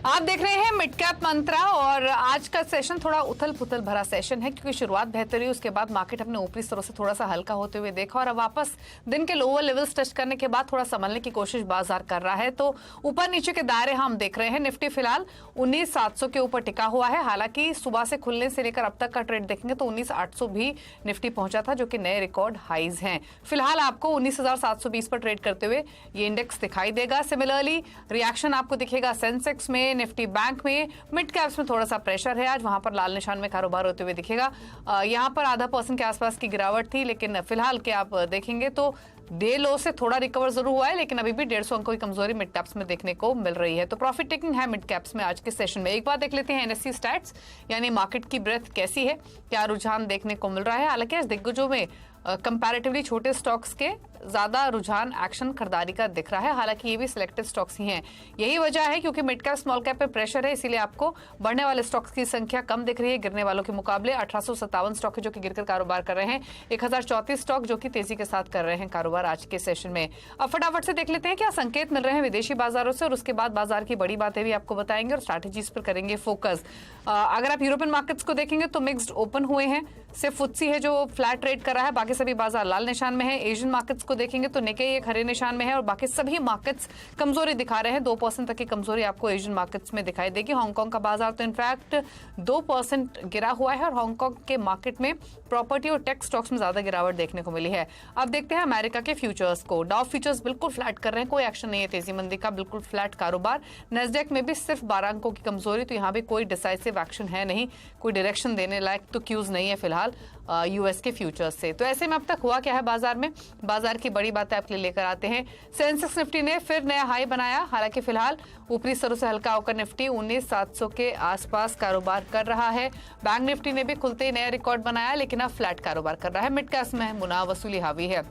आप देख रहे हैं मिड कैप मंत्रा और आज का सेशन थोड़ा उथल पुथल भरा सेशन है क्योंकि शुरुआत बेहतर हुई, उसके बाद मार्केट अपने ऊपरी स्तरों से थोड़ा सा हल्का होते हुए देखा और अब वापस दिन के लोअर लेवल्स टच करने के बाद थोड़ा संभलने की कोशिश बाजार कर रहा है। तो ऊपर नीचे के दायरे हम देख रहे हैं। निफ्टी फिलहाल 19,700 के ऊपर टिका हुआ है। हालांकि सुबह से खुलने से लेकर अब तक का ट्रेड देखेंगे तो 19,800 भी निफ्टी पहुंचा था, जो कि नए रिकॉर्ड हाईज हैं। फिलहाल आपको 19,720 पर ट्रेड करते हुए ये इंडेक्स दिखाई देगा। सिमिलरली रिएक्शन आपको दिखेगा सेंसेक्स में, निफ्टी बैंक में, मिड कैप्स में थोड़ा सा प्रेशर है आज, वहां पर लाल निशान में कारोबार होते हुए दिखेगा। यहां पर आधा % के आसपास की गिरावट थी, लेकिन फिलहाल के आप देखेंगे तो डे लो से थोड़ा रिकवर जरूर हुआ है, लेकिन अभी भी 150 अंकों की कमजोरी मिड कैप्स में देखने को मिल रही है। तो प्रॉफिट टेकिंग है मिड कैप्स में आज के सेशन में। एक बार देख लेते हैं एनएससी स्टैट्स, यानी मार्केट की ब्रेथ कैसी है, क्या रुझान देखने को मिल रहा है। हालांकि आज दिग्गजों में कंपैरेटिवली छोटे स्टॉक्स के ज्यादा रुझान एक्शन खरीदारी का दिख रहा है। हालांकि ये भी सिलेक्टेड स्टॉक्स ही हैं। यही वजह है क्योंकि मिड कैप स्मॉल कैप पे प्रेशर है, इसीलिए आपको बढ़ने वाले स्टॉक्स की संख्या कम दिख रही है गिरने वालों के मुकाबले। 1857 स्टॉक है जो कि गिरकर कारोबार कर रहे हैं, 1034 स्टॉक जो कि तेजी के साथ कर रहे हैं कारोबार आज के सेशन में। अब फटाफट से देख लेते हैं क्या संकेत मिल रहे हैं विदेशी बाजारों से, और उसके बाद बाजार की बड़ी बातें भी आपको बताएंगे और स्ट्रैटेजीज पर करेंगे फोकस। अगर आप यूरोपियन मार्केट्स को देखेंगे तो मिक्स्ड ओपन हुए हैं। सिर्फ फुत्सी है जो फ्लैट ट्रेड कर रहा है, बाकी सभी बाजार लाल निशान में है। एशियन मार्केट्स को देखेंगे तो निकेई एक हरे निशान में है और बाकी सभी मार्केट्स कमजोरी दिखा रहे हैं। 2% तक की कमजोरी आपको एशियन मार्केट्स में दिखाई देगी। हांगकांग का बाजार तो इनफैक्ट 2% गिरा हुआ है और हांगकांग के मार्केट में प्रॉपर्टी और टेक स्टॉक्स में ज्यादा गिरावट देखने को मिली है। अब देखते हैं अमेरिका के फ्यूचर्स को। डाउ फ्यूचर्स बिल्कुल फ्लैट कर रहे हैं, कोई एक्शन नहीं है तेजी मंदी का, बिल्कुल फ्लैट कारोबार। नेस्डेक में भी सिर्फ 12 अंकों की कमजोरी, तो यहाँ भी कोई डिसाइसिव एक्शन है नहीं, कोई डायरेक्शन देने लायक तो क्यूज नहीं है फिलहाल यूएस के फ्यूचर्स से। तो ऐसे में अब तक हुआ क्या है बाजार में, बाजार की बड़ी बातें आपके लिए लेकर आते हैं। सेंसेक्स निफ्टी ने फिर नया हाई बनाया। हालांकि फिलहाल ऊपरी स्तरों से हल्का होकर निफ्टी 19,700 के आसपास कारोबार कर रहा है। बैंक निफ्टी ने भी खुलते ही नया रिकॉर्ड बनाया, लेकिन अब फ्लैट कारोबार कर रहा है। मिड कैप्स में मुनाफा वसूली हावी है।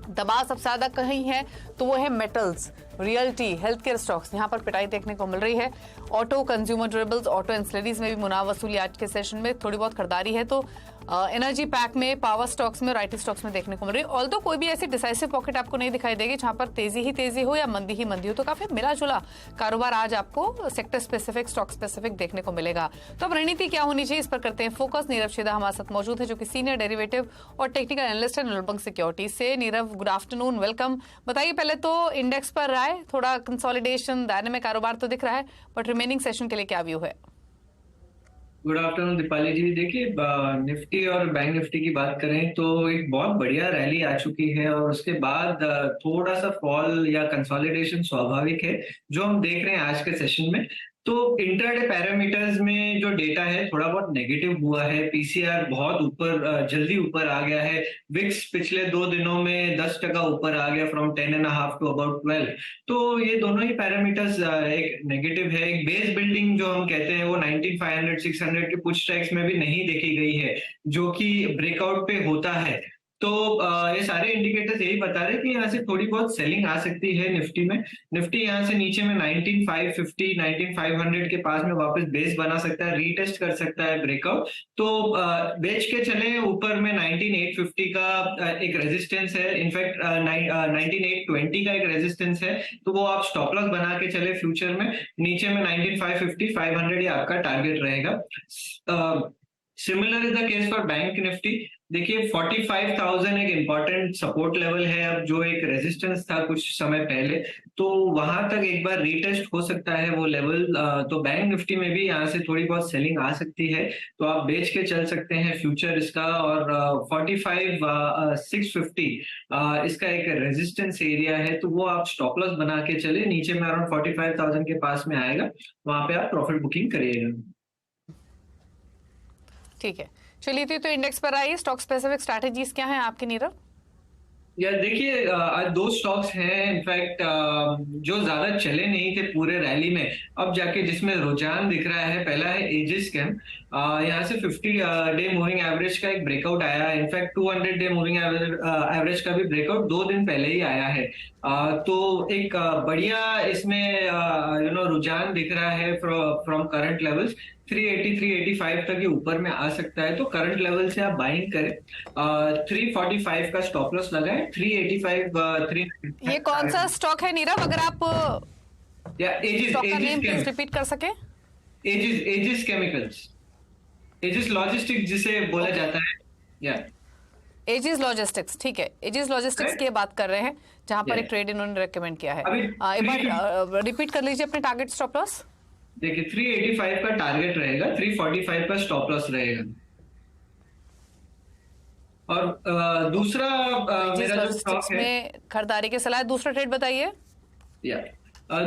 दबाव सबसे ज्यादा कहीं है तो वो है metals, realty, health care stocks, यहाँ पर पिटाई देखने को मिल रही है। Auto, consumer durables, auto ancillaries में भी मुनाफा वसूली आज के सेशन में थोड़ी बहुत खरीदारी है। तो एनर्जी पैक में, पावर स्टॉक्स में और आईटी स्टॉक्स में देखने को मिल रही है। ऑल्दो कोई भी ऐसी डिसाइसिव पॉकेट आपको नहीं दिखाई देगी जहां पर तेजी ही तेजी हो या मंदी ही मंदी हो। तो काफी मिला जुला कारोबार आज आपको सेक्टर स्पेसिफिक, स्टॉक स्पेसिफिक देखने को मिलेगा। तो अब रणनीति क्या होनी चाहिए, इस पर करते हैं फोकस। नीरव शेदा हमारे साथ मौजूद है जो कि सीनियर डेरिवेटिव और टेक्निकल एनालिस्ट है निर्मल बैंक सिक्योरिटीज से। Nirav, good afternoon, welcome. बताइए पहले तो इंडेक्स पर राय, थोड़ा कंसोलिडेशन, डायनेमिक कारोबार तो दिख रहा है, बट रिमेनिंग सेशन के लिए क्या व्यू है? गुड आफ्टरनून दीपाली जी। देखिए, निफ्टी और बैंक निफ्टी की बात करें तो एक बहुत बढ़िया रैली आ चुकी है और उसके बाद थोड़ा सा फॉल या कंसोलिडेशन स्वाभाविक है जो हम देख रहे हैं आज के सेशन में। तो इंट्राडे पैरामीटर्स में जो डेटा है थोड़ा बहुत नेगेटिव हुआ है। पीसीआर बहुत ऊपर, जल्दी ऊपर आ गया है। विक्स पिछले 2 दिनों में 10% ऊपर आ गया, फ्रॉम 10.5 टू अबाउट 12। तो ये दोनों ही पैरामीटर्स एक नेगेटिव है। एक बेस बिल्डिंग जो हम कहते हैं वो 19,500 600 के पुश स्ट्राइक्स में भी नहीं देखी गई है, जो कि ब्रेकआउट पे होता है। तो ये सारे इंडिकेटर्स यही बता रहे हैं कि यहाँ से थोड़ी बहुत सेलिंग आ सकती है निफ्टी में। निफ्टी यहाँ से नीचे में 19,550 19,500 के पास में वापस बेस बना सकता है, रीटेस्ट कर सकता है ब्रेकआउट। तो बेच के चले ऊपर में 19,850 का एक रेजिस्टेंस है, इनफैक्ट 19,820 का एक रेजिस्टेंस है, तो वो आप स्टॉप लॉस बना के चले फ्यूचर में। नीचे में 19,550 500 ये आपका टारगेट रहेगा। Similar is the case for bank Nifty. देखिए 45,000 एक इंपॉर्टेंट सपोर्ट लेवल है, अब जो एक रेजिस्टेंस था कुछ समय पहले, तो वहां तक एक बार रीटेस्ट हो सकता है वो लेवल। तो बैंक निफ्टी में भी यहाँ से थोड़ी बहुत सेलिंग आ सकती है, तो आप बेच के चल सकते हैं फ्यूचर इसका। और 45,650 इसका एक रेजिस्टेंस एरिया है, तो वो आप स्टॉप लॉस बना के चले। नीचे में अराउंड 45,000 के पास में आएगा, वहां पे आप प्रॉफिट बुकिंग करिएगा। ठीक है, चलिए तो इंडेक्स पर आइए। स्टॉक स्पेसिफिक स्ट्रैटेजीज क्या हैं आपके नीरव? यार देखिए, आज 2 स्टॉक्स हैं इनफैक्ट जो ज्यादा चले नहीं थे पूरे रैली में, अब जाके जिसमें रुझान दिख रहा है। पहला है एजिस कैम। यहाँ से 50 डे मूविंग एवरेज का एक ब्रेकआउट आया, इनफैक्ट 200 डे मूविंग एवरेज का भी ब्रेकआउट 2 दिन पहले ही आया है। तो एक बढ़िया इसमें रुझान दिख रहा है फ्रॉम करंट लेवल्स। 380 385 तक ये ऊपर में आ सकता है, तो करंट लेवल से आप बाइंग करें। 345 का स्टॉप लॉस लगाएं, 385 3। ये कौन सा स्टॉक है नीरव, अगर आप या एजिस स्टॉक का नेम एजिस प्लीज रिपीट कर सके? एजिस केमिकल्स, एजिस लॉजिस्टिक्स जिसे बोला जाता है। या एजिस लॉजिस्टिक्स, ठीक है, एजिस लॉजिस्टिक्स की बात कर रहे हैं जहां पर एक ट्रेड इन्होंने रेकमेंड किया है। अभी एक बार रिपीट कर लीजिए अपने टारगेट स्टॉप लॉस। देखिए 385 का टारगेट रहेगा, 345 का स्टॉप लॉस रहेगा। और दूसरा एजिस मेरा जो लॉजिस्टिक्स स्टॉक है, में खरीदारी की सलाह। दूसरा ट्रेड बताइए। या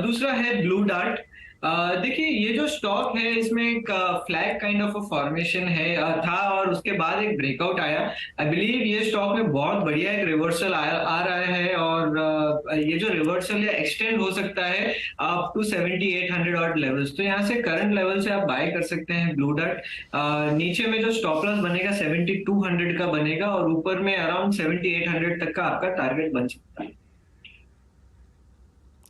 दूसरा है ब्लू डार्ट। देखिए ये जो स्टॉक है इसमें एक फ्लैग काइंड ऑफ फॉर्मेशन है था और उसके बाद एक ब्रेकआउट आया। आई बिलीव ये स्टॉक में बहुत बढ़िया एक रिवर्सल आ रहा है और ये जो रिवर्सल है एक्सटेंड हो सकता है अप टू 7800 ऑड लेवल्स। तो यहाँ से करंट लेवल से आप बाय कर सकते हैं ब्लू डार्ट। नीचे में जो स्टॉप लॉस बनेगा 7200 का बनेगा और ऊपर में अराउंड 7800 तक का आपका टारगेट बन सकता है।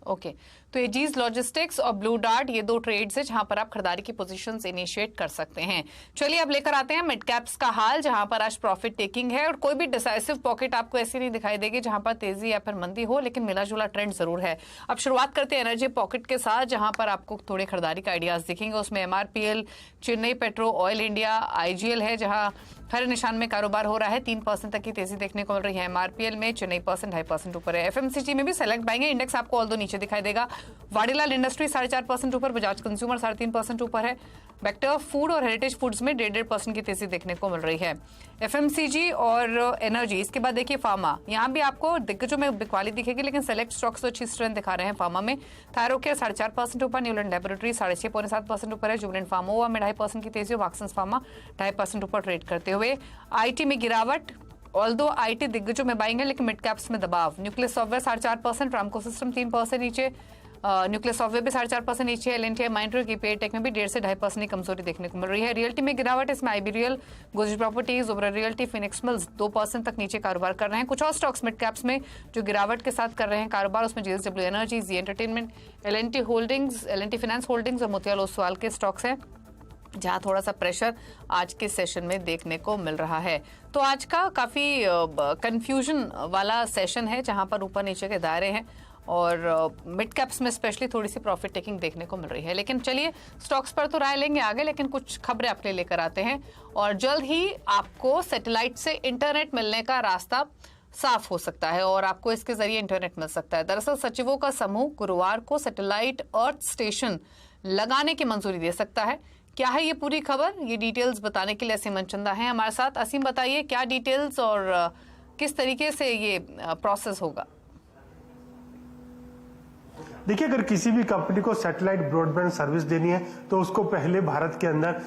ओके, तो एजीज लॉजिस्टिक्स और ब्लू डार्ट ये दो ट्रेड्स है जहां पर आप खरीदारी की पोजीशंस इनिशिएट कर सकते हैं। चलिए अब लेकर आते हैं मिड कैप्स का हाल, जहां पर आज प्रॉफिट टेकिंग है और कोई भी डिसाइसिव पॉकेट आपको ऐसी नहीं दिखाई देगी जहां पर तेजी या फिर मंदी हो, लेकिन मिला जुला ट्रेंड जरूर है। अब शुरुआत करते हैं एनर्जी पॉकेट के साथ, जहां पर आपको थोड़े खरीदारी का आइडियाज दिखेंगे। उसमें MRPL, Chennai petro, oil India, IGL है जहां हर निशान में कारोबार हो रहा है। 3% तक की तेजी देखने को मिल रही है एमआरपीएल में, चेन्नई 2.5% ऊपर है। एफएमसीजी में भी सेलेक्ट बैंक इंडेक्स आपको ऑल्दो नीचे दिखाई देगा। वाडीलाल इंडस्ट्री 4.5% ऊपर, बजाज कंज्यूमर 3.5% ऊपर है। वेक्टर फूड और हेरिटेज फूड्स में 1.5% की तेजी देखने को मिल रही है। एफएमसीजी और एनर्जी, इसके बाद देखिए फार्मा, यहाँ भी आपको दिग्गजों में बिकवाली दिखेगी, लेकिन सेलेक्ट स्टॉक्स तो अच्छी स्ट्रेंथ दिखा रहे हैं। फार्मा में थायरोकेयर 4.5% ऊपर, न्यूलैंड लैबोरेटरी 6.7% ऊपर है, जुबिलेंट फार्मोवा में 2.5% की तेजी, मार्क्संस फार्मा 2.5% ऊपर ट्रेड करते हुए। आईटी में गिरावट, ऑल्दो आईटी दिग्गजों में बाइंग है लेकिन मिड कैप्स में दबाव। न्यूक्लियस सॉफ्टवेयर 4.5%, रामको सिस्टम 3% नीचे, न्यूक्लियस सॉफ्टवेयर भी 4.5% नीचे, एलएनटी, माइंड्रो की पे टेक में भी 1.5 से 2.5% की कमजोरी देखने को मिल रही है। रियल्टी में गिरावट, इसमें IB real, Gujarat properties, Obra realty, Phoenix mills 2% तक नीचे कारोबार कर रहे हैं। कुछ और स्टॉक्स मिड कैप्स में जो गिरावट के साथ कर रहे हैं कारोबार, उसमें JSW energy, Zee entertainment, L and T holdings, L and T finance holdings और मोतियाल ओसवाल के स्टॉक्स हैं जहां थोड़ा सा प्रेशर आज के सेशन में देखने को मिल रहा है। तो आज का काफी कंफ्यूजन वाला सेशन है जहां पर ऊपर नीचे के दायरे हैं और मिड कैप्स में स्पेशली थोड़ी सी प्रॉफिट टेकिंग देखने को मिल रही है। लेकिन चलिए स्टॉक्स पर तो राय लेंगे आगे, लेकिन कुछ खबरें आपके लिए लेकर आते हैं और जल्द ही आपको सैटेलाइट से इंटरनेट मिलने का रास्ता साफ हो सकता है और आपको इसके जरिए इंटरनेट मिल सकता है। दरअसल सचिवों का समूह गुरुवार को सैटेलाइट अर्थ स्टेशन लगाने की मंजूरी दे सकता है। क्या है ये पूरी खबर, ये डिटेल्स बताने के लिए असीम मनचंदा हैं हमारे साथ। असीम, बताइए क्या डिटेल्स और किस तरीके से ये प्रोसेस होगा? देखिए, अगर किसी भी कंपनी को सैटेलाइट ब्रॉडबैंड सर्विस देनी है तो उसको पहले भारत के अंदर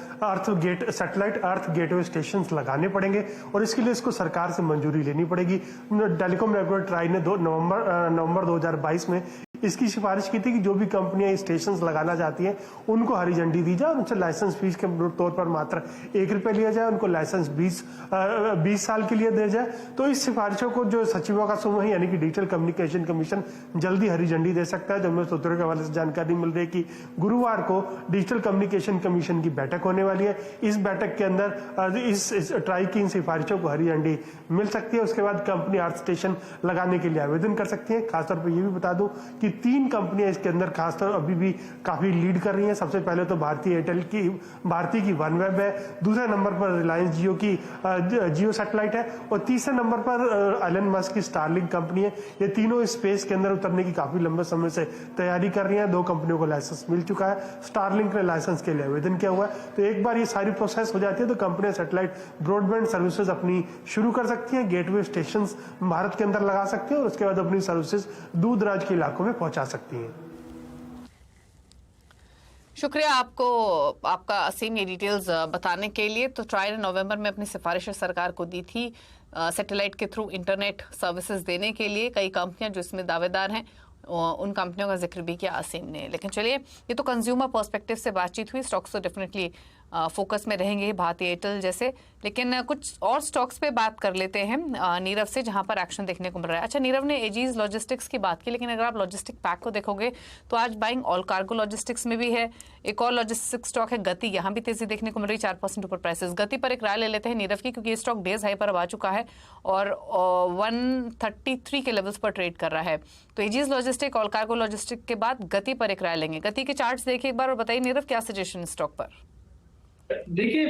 सैटेलाइट अर्थ गेटवे स्टेशन लगाने पड़ेंगे और इसके लिए इसको सरकार से मंजूरी लेनी पड़ेगी। टेलीकॉम रेगुलेटर ट्राई ने नवंबर 2022 में इसकी सिफारिश की थी कि जो भी कंपनियां स्टेशन लगाना चाहती हैं उनको हरी झंडी दी जाए, उनसे लाइसेंस फीस के तौर पर मात्र ₹1 लिया जाए, उनको लाइसेंस 20 साल के लिए दिया जाए। तो इस सिफारिशों को जो सचिवों का समूह है यानी कि डिजिटल कम्युनिकेशन कमीशन जल्दी हरी झंडी दे सकता है। जब हमें सूत्रों के हवाले से जानकारी मिल रही है कि गुरुवार को डिजिटल कम्युनिकेशन कमीशन की बैठक होने वाली है। इस बैठक के अंदर इस ट्राई की इन सिफारिशों को हरी झंडी मिल सकती है। उसके बाद कंपनी अर्थ स्टेशन लगाने के लिए आवेदन कर सकती है। खासतौर पर यह भी बता दूं कि 3 कंपनियां इसके अंदर खासतौर अभी भी काफी लीड कर रही हैं। सबसे पहले तो भारती की वनवेब है, दूसरे नंबर पर रिलायंस जियो की जियो सैटेलाइट है और तीसरे नंबर पर एलन मस्क की स्टारलिंक कंपनी है। ये तीनों स्पेस के अंदर उतरने की काफी लंबे समय से तैयारी कर रही हैं। 2 कंपनियों को लाइसेंस मिल चुका है, स्टारलिंक ने लाइसेंस के लिए आवेदन किया हुआ है। तो एक बार ये सारी प्रोसेस हो जाती है तो कंपनियां सैटेलाइट ब्रॉडबैंड सर्विसेज अपनी शुरू कर सकती हैं, गेटवे स्टेशन भारत के अंदर लगा सकती हैं और उसके बाद अपनी सर्विसेज दूर दराज के इलाकों में पहुंचा सकती हैं। शुक्रिया आपको, आपका असीम, ये डिटेल्स बताने के लिए। तो ट्राई ने नवंबर में अपनी सिफारिश सरकार को दी थी सैटेलाइट के थ्रू इंटरनेट सर्विसेज देने के लिए। कई कंपनियां जो इसमें दावेदार हैं उन कंपनियों का जिक्र भी किया असीम ने। लेकिन चलिए, ये तो कंज्यूमर पर्सपेक्टिव से बातचीत हुई, स्टॉक्स तो डेफिनेटली फोकस में रहेंगे भारती एयरटेल जैसे। लेकिन कुछ और स्टॉक्स पे बात कर लेते हैं नीरव से, जहां पर एक्शन देखने को मिल रहा है। अच्छा, नीरव ने एजीज लॉजिस्टिक्स की बात की, लेकिन अगर आप लॉजिस्टिक पैक को देखोगे तो आज बाइंग ऑल कार्गो लॉजिस्टिक्स में भी है। एक और लॉजिस्टिक स्टॉक है गति, यहाँ भी तेजी देखने को मिल रही, 4% ऊपर प्राइसेस। गति पर एक राय ले लेते हैं नीरव की, क्योंकि ये स्टॉक डेज हाई पर अब आ चुका है और 133 के लेवल्स पर ट्रेड कर रहा है। तो aegis logistic, all cargo logistic के बाद गति पर एक राय लेंगे। गति के चार्ट्स देखिए एक बार और बताइए नीरव, क्या सजेशन स्टॉक पर? देखिए,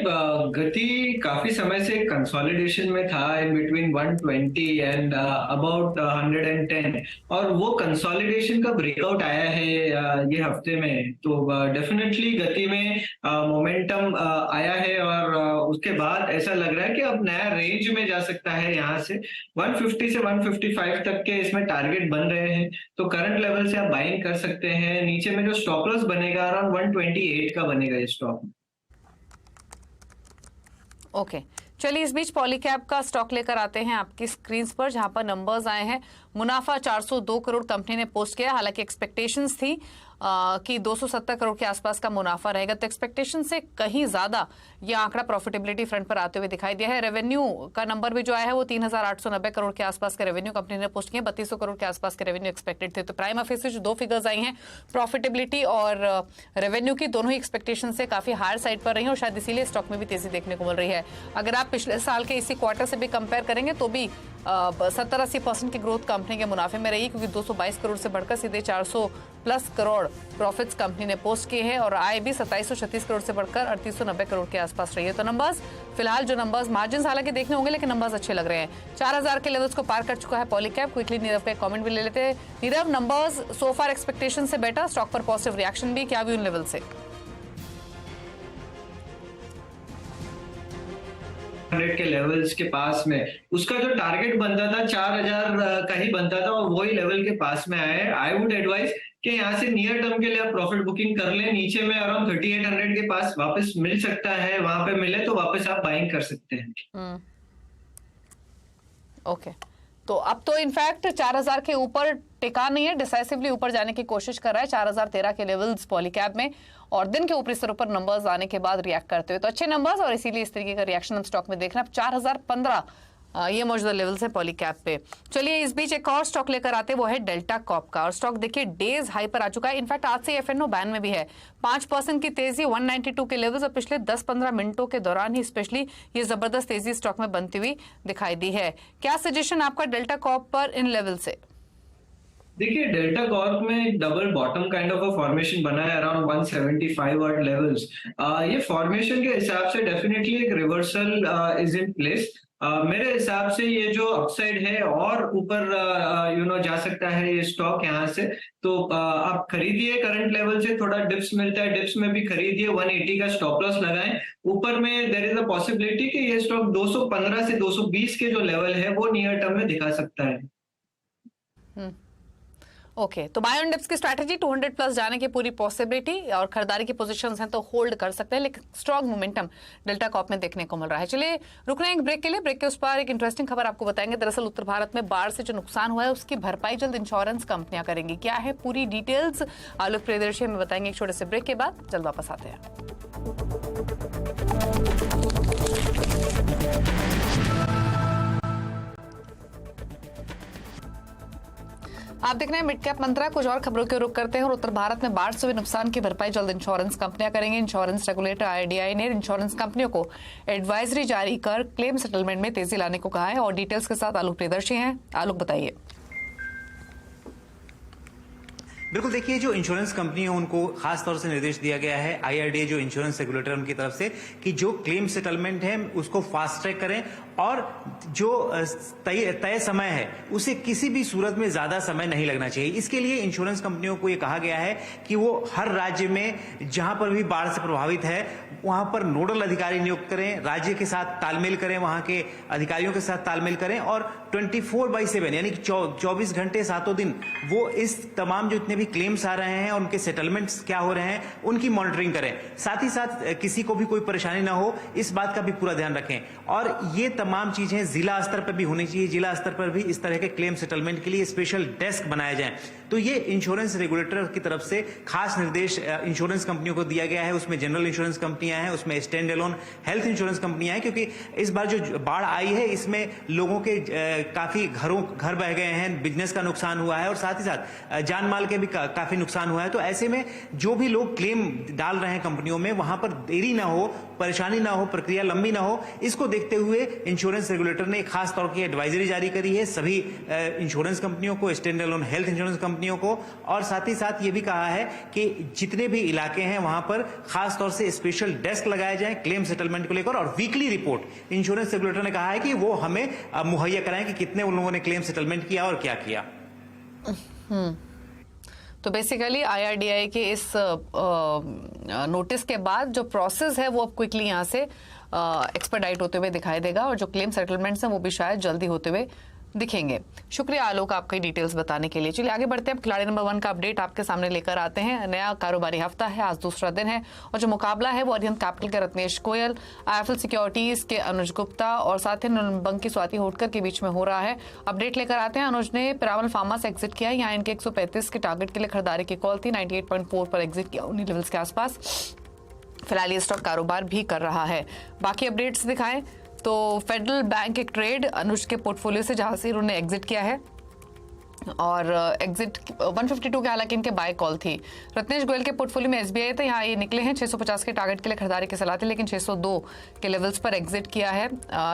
गति काफी समय से कंसोलिडेशन में था इन बिटवीन 120 एंड अबाउट 110, और वो कंसोलिडेशन का ब्रेकआउट आया है ये हफ्ते में। तो डेफिनेटली गति में मोमेंटम आया है, और उसके बाद ऐसा लग रहा है कि अब नया रेंज में जा सकता है। यहाँ से 150 से 155 तक के इसमें टारगेट बन रहे हैं, तो करंट लेवल से आप बाइंग कर सकते हैं। नीचे में जो स्टॉप लॉस बनेगा अराउंड 128 का बनेगा ये स्टॉक। ओके, चलिए इस बीच पॉलीकैब का स्टॉक लेकर आते हैं आपकी स्क्रीन पर, जहां पर नंबर्स आए हैं। मुनाफा 402 करोड़ कंपनी ने पोस्ट किया, हालांकि एक्सपेक्टेशंस थी कि 270 करोड़ के आसपास का मुनाफा रहेगा, तो एक्सपेक्टेशन से कहीं ज्यादा यह आंकड़ा प्रॉफिटेबिलिटी फ्रंट पर आते हुए दिखाई दिया है। रेवेन्यू का नंबर भी जो आया है वो 3890 करोड़ के आसपास के रेवेन्यू कंपनी ने पोस्ट किए, 3200 करोड़ के आसपास के रेवेन्यू एक्सपेक्टेड थे। तो प्राइम ऑफिस से जो दो फिगर्स आई हैं, प्रॉफिटेबिलिटी और रेवेन्यू की, दोनों ही एक्सपेक्टेशन से काफी हायर साइड पर रही है, और शायद इसीलिए स्टॉक में भी तेजी देखने को मिल रही है। अगर आप पिछले साल के इसी क्वार्टर से भी कंपेयर करेंगे तो भी 70-80% की ग्रोथ कंपनी के मुनाफे में रही, क्योंकि 222 करोड़ से बढ़कर सीधे 400 प्लस करोड़ प्रॉफिट्स कंपनी ने पोस्ट किए हैं, और आय भी 2736 करोड़ से बढ़कर 3890 करोड़ के आसपास रही है। तो नंबर्स फिलहाल जो नंबर्स, मार्जिन हालांकि देखने होंगे, लेकिन नंबर्स अच्छे लग रहे हैं। 4000 के लेवल्स को पार कर चुका है पॉलीकैब। क्विकली नीरव का कमेंट भी ले लेते हैं। नीरव, नंबर्स सो फार एक्सपेक्टेशन से बेटर, स्टॉक पर पॉजिटिव रिएक्शन भी, क्या भी उन लेवल से? 100 के लेवल्स के पास में उसका जो टारगेट बनता था 4000 का ही बनता था, और वही लेवल के पास में आया है। आई वुड एडवाइज कि यहाँ से नियर टर्म के लिए आप प्रॉफिट बुकिंग कर लें। नीचे में अराउंड 3800 के पास वापस मिल सकता है, वहां पे मिले तो वापस आप बाइंग कर सकते हैं। ओके, तो अब तो इनफैक्ट 4000 के ऊपर टिका नहीं है, डिसाइसिवली ऊपर जाने की कोशिश कर रहा है। 4013 के लेवल्स पॉलीकैब में, और दिन के ऊपरी स्तरों पर नंबर्स आने के बाद रिएक्ट करते हुए, तो अच्छे नंबर्स, और इसीलिए इस तरीके का रिएक्शन हम स्टॉक में देख रहे हैं। 4015 ये मौजूदा लेवल्स है पॉलीकैब पे। चलिए इस बीच एक और स्टॉक लेकर आते हैं, वो है डेल्टा कॉर्प का, और स्टॉक देखिए डेज हाई पर आ चुका है। इनफैक्ट आज से एफएनओ बैन में भी है। 5% की तेजी 192 के लेवल्स, और पिछले 10-15 मिनटों के दौरान ही स्पेशली ये जबरदस्त तेजी स्टॉक में बनती हुई दिखाई दी है। क्या सजेशन आपका डेल्टा कॉर्प पर इन लेवल से? देखिए, डेल्टा कॉर्प में एक double bottom kind of a formation बना है अराउंड 175 वाट लेवल्स। ये फॉर्मेशन के हिसाब से डेफिनेटली एक रिवर्सल इज इन प्लेस। मेरे हिसाब से ये जो अपसाइड है और ऊपर जा सकता है ये स्टॉक यहाँ से। तो आप खरीदिए, करंट लेवल से थोड़ा डिप्स मिलता है, डिप्स में भी खरीदिए। 180 का स्टॉप लॉस लगाएं। ऊपर में देयर इज अ पॉसिबिलिटी कि ये स्टॉक 215 से 220 के जो लेवल है वो नियर टर्म में दिखा सकता है। ओके, तो बाय ऑन डिप्स की स्ट्रैटेजी, 200 प्लस जाने की पूरी पॉसिबिलिटी, और खरीदारी की पोजीशंस हैं तो होल्ड कर सकते हैं, लेकिन स्ट्रॉन्ग मोमेंटम डेल्टा कॉर्प में देखने को मिल रहा है। चलिए रुक रहे हैं एक ब्रेक के लिए। ब्रेक के उस पर एक इंटरेस्टिंग खबर आपको बताएंगे। दरअसल उत्तर भारत में बाढ़ से जो नुकसान हुआ है उसकी भरपाई जल्द इंश्योरेंस कंपनियां करेंगी। क्या है पूरी डिटेल्स, आलोक प्रियदर्शी हमें बताएंगे एक छोटे से ब्रेक के बाद। जल्द वापस आते हैं। आप देख रहे हैं मिड कैप मंत्रा। कुछ और खबरों के रुख करते हैं, और उत्तर भारत में बाढ़ से हुए नुकसान की भरपाई जल्द इंश्योरेंस कंपनियां करेंगी। इंश्योरेंस रेगुलेटर आईआरडीआई ने इंश्योरेंस कंपनियों को एडवाइजरी जारी कर क्लेम सेटलमेंट में तेजी लाने को कहा है, और डिटेल्स के साथ आलोक प्रियदर्शी हैं। आलोक, बताइए। बिल्कुल, देखिए जो इंश्योरेंस कंपनी है उनको खास तौर से निर्देश दिया गया है आईआरडीए जो इंश्योरेंस रेगुलेटर उनकी तरफ से, कि जो क्लेम सेटलमेंट है उसको फास्ट ट्रैक करें, और जो तय समय है उसे किसी भी सूरत में ज्यादा समय नहीं लगना चाहिए। इसके लिए इंश्योरेंस कंपनियों को यह कहा गया है कि वो हर राज्य में जहां पर भी बाढ़ से प्रभावित है वहां पर नोडल अधिकारी नियुक्त करें, राज्य के साथ तालमेल करें, वहां के अधिकारियों के साथ तालमेल करें, और 24/7 यानी कि 24 घंटे 7 दिन वो इस तमाम जो इतने भी क्लेम्स आ रहे हैं उनके सेटलमेंट्स क्या हो रहे हैं उनकी मॉनिटरिंग करें। साथ ही साथ किसी को भी कोई परेशानी ना हो इस बात का भी पूरा ध्यान रखें, और ये तमाम चीजें जिला स्तर पर भी होनी चाहिए। जिला स्तर पर भी इस तरह के क्लेम सेटलमेंट के लिए स्पेशल डेस्क बनाए जाएं। तो ये इंश्योरेंस रेगुलेटर की तरफ से खास निर्देश इंश्योरेंस कंपनियों को दिया गया है। उसमें जनरल इंश्योरेंस कंपनियां हैं, उसमें स्टैंड अलोन हेल्थ इंश्योरेंस कंपनियां हैं, क्योंकि इस बार जो बाढ़ आई है इसमें लोगों के काफी घर बह गए हैं, बिजनेस का नुकसान हुआ है और साथ ही साथ जान माल के भी काफी नुकसान हुआ है। तो ऐसे में जो भी लोग क्लेम डाल रहे हैं कंपनियों में, वहां पर देरी ना हो, परेशानी ना हो, प्रक्रिया लंबी ना हो, इसको देखते हुए इंश्योरेंस रेगुलेटर ने खास तौर की एडवाइजरी जारी करी है सभी इंश्योरेंस कंपनियों को, स्टैंड अलोन हेल्थ इंश्योरेंस कंपनियों को, और साथ ही साथ ये भी कहा है कि जितने भी इलाके हैं वहां पर खास तौर से स्पेशल डेस्क लगाए जाए क्लेम सेटलमेंट को लेकर, और वीकली रिपोर्ट इंश्योरेंस रेगुलेटर ने कहा है कि वो हमें मुहैया कराएं कि कितने उन लोगों ने क्लेम सेटलमेंट किया और क्या किया। तो बेसिकली आईआरडीआई के इस नोटिस के बाद जो प्रोसेस है वो अब क्विकली यहाँ से एक्सपर्डाइट होते हुए दिखाई देगा, और जो क्लेम सेटलमेंट्स हैं वो भी शायद जल्दी होते हुए दिखेंगे। शुक्रिया आलोक आपकी डिटेल्स बताने के लिए। चलिए आगे बढ़ते हैं। खिलाड़ी नंबर 1 का अपडेट आपके सामने लेकर आते हैं। नया कारोबारी हफ्ता है, आज दूसरा दिन है, और जो मुकाबला है वो अरिहंत कैपिटल के रत्नेश गोयल, आईएफएल सिक्योरिटीज के अनुज गुप्ता और साथ ही बंक की स्वाति होटकर के बीच में हो रहा है। अपडेट लेकर आते हैं। अनुज ने पिरामल फार्मा से एग्जिट किया है। यहाँ इनके 135 के टारगेट के लिए खरीदारी की कॉल थी, 98.4 पर एग्जिट किया, उन्हीं लेवल्स के आसपास फिलहाल ये स्टॉक कारोबार भी कर रहा है। बाकी अपडेट्स दिखाएं तो फेडरल बैंक एक ट्रेड अनुज के पोर्टफोलियो से जहां से उन्होंने एग्जिट किया है, और एग्जिट 152 के हालांकि इनके बाय कॉल थी। रत्नेश गोयल के पोर्टफोलियो में एसबीआई था, यहाँ ये निकले हैं 650 के टारगेट के लिए खरीदारी की सलाह थी, लेकिन 602 के लेवल्स पर एग्जिट किया है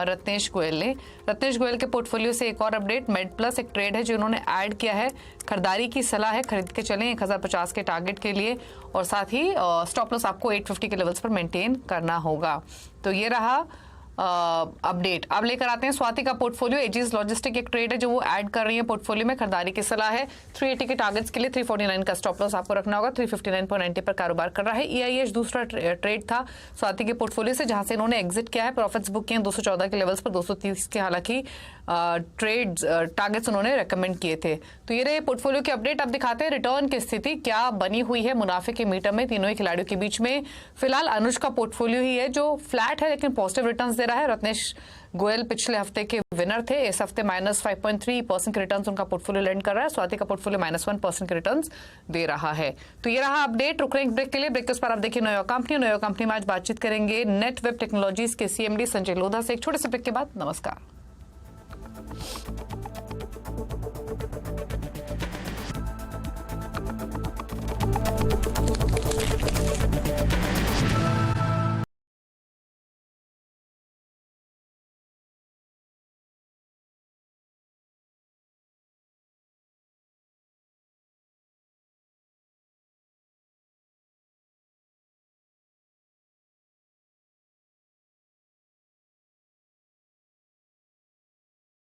रत्नेश गोयल ने। रत्नेश गोयल के पोर्टफोलियो से एक और अपडेट, मेड प्लस एक ट्रेड है जो उन्होंने ऐड किया है, खरीदारी की सलाह है, खरीद के चलें 1050 के टारगेट के लिए, और साथ ही स्टॉप लॉस आपको 850 के लेवल्स पर मेंटेन करना होगा। तो ये रहा अपडेट। अब लेकर आते हैं स्वाति का पोर्टफोलियो। एजीज लॉजिस्टिक एक ट्रेड है जो वो ऐड कर रही है पोर्टफोलियो में, खरीदारी की सलाह है, 380 के टारगेट्स के लिए 349 का स्टॉप लॉस आपको रखना होगा, 359.90 पर कारोबार कर रहा है। ईआईएच दूसरा ट्रेड था स्वाति के पोर्टफोलियो से, जहां से इन्होंने एग्जिट किया है, प्रॉफिट्स बुक किए 214 के लेवल्स पर, 230 के हालांकि ट्रेड टारगेट्स उन्होंने रेकमेंड किए थे। तो ये रहे पोर्टफोलियो की अपडेट। अब दिखाते हैं रिटर्न की स्थिति क्या बनी हुई है मुनाफे के मीटर में तीनों ही खिलाड़ियों के बीच में। फिलहाल अनुज का पोर्टफोलियो ही है जो फ्लैट है लेकिन पॉजिटिव रिटर्न्स दे रहा है। रत्नेश गोयल पिछले हफ्ते के विनर थे, इस हफ्ते -5.3% के रिटर्न्स उनका पोर्टफोलियो लैंड कर रहा है। स्वाति का पोर्टफोलियो -1% के रिटर्न्स दे रहा है। तो ये रहा अपडेट। रुक रहे हैं ब्रेक के लिए। ब्रेक के पर आप देखिए नयो कंपनी में आज बातचीत करेंगे नेटवेब टेक्नोलॉजीज के सीएमडी संजय लोधा से। एक छोटे से ब्रेक के बाद नमस्कार।